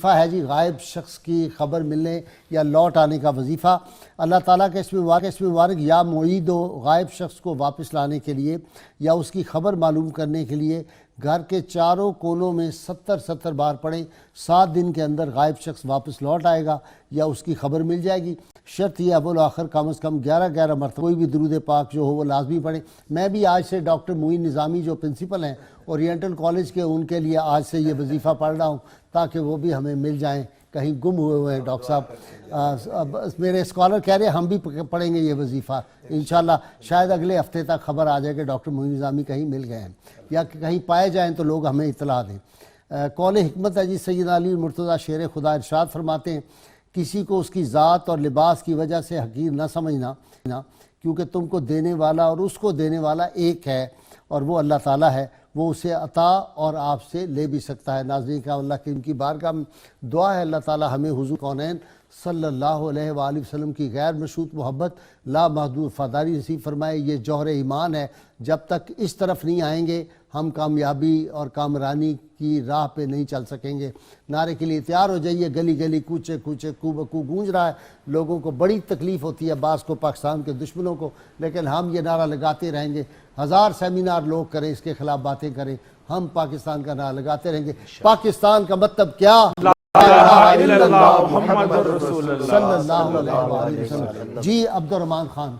ہے جی غائب شخص کی خبر ملنے یا لوٹ آنے کا وظیفہ۔ اللہ تعالیٰ کا اس میں مبارک یا معید و غائب شخص کو واپس لانے کے لیے یا اس کی خبر معلوم کرنے کے لیے گھر کے چاروں کونوں میں 70 بار پڑھیں۔ 7 دن کے اندر غائب شخص واپس لوٹ آئے گا یا اس کی خبر مل جائے گی۔ شرط یہ اول و آخر کم از کم 11 مرتبہ کوئی بھی درود پاک جو ہو وہ لازمی پڑھیں۔ میں بھی آج سے ڈاکٹر معین نظامی جو پرنسپل ہیں اورینٹل کالج کے، ان کے لیے آج سے یہ وظیفہ پڑھ رہا ہوں تاکہ وہ بھی ہمیں مل جائیں، کہیں گم ہوئے ہیں ڈاکٹر صاحب۔ میرے اسکالر کہہ رہے ہیں ہم بھی پڑھیں گے یہ وظیفہ انشاءاللہ۔ شاید اگلے ہفتے تک خبر آ جائے کہ ڈاکٹر معین نظامی کہیں مل گئے ہیں یا کہیں پائے جائیں تو لوگ ہمیں اطلاع دیں۔ قول حکمت ہے جی، سیدنا علی مرتضیٰ شیر خدا ارشاد فرماتے ہیں کسی کو اس کی ذات اور لباس کی وجہ سے حقیر نہ سمجھنا، کیونکہ تم کو دینے والا اور اس کو دینے والا ایک ہے اور وہ اللہ تعالیٰ ہے، وہ اسے عطا اور آپ سے لے بھی سکتا ہے۔ ناظرین کا اللہ کی ان کی بارگاہ میں دعا ہے اللہ تعالیٰ ہمیں حضور کونین صلی اللہ علیہ وآلہ وسلم کی غیر مشروط محبت لامحدود وفاداری نصیب فرمائے۔ یہ جوہر ایمان ہے، جب تک اس طرف نہیں آئیں گے ہم کامیابی اور کامرانی کی راہ پہ نہیں چل سکیں گے۔ نعرے کے لیے تیار ہو جائیے، گلی گلی کوچے کوچے کو بکو گونج رہا ہے، لوگوں کو بڑی تکلیف ہوتی ہے، بعض کو پاکستان کے دشمنوں کو، لیکن ہم یہ نعرہ لگاتے رہیں گے۔ 1000 سیمینار لوگ کریں، اس کے خلاف باتیں کریں، ہم پاکستان کا نعرہ لگاتے رہیں گے۔ پاکستان کا مطلب کیا؟ محمد رسول اللہ صلی اللہ علیہ وسلم۔ جی عبد الرحمان خان۔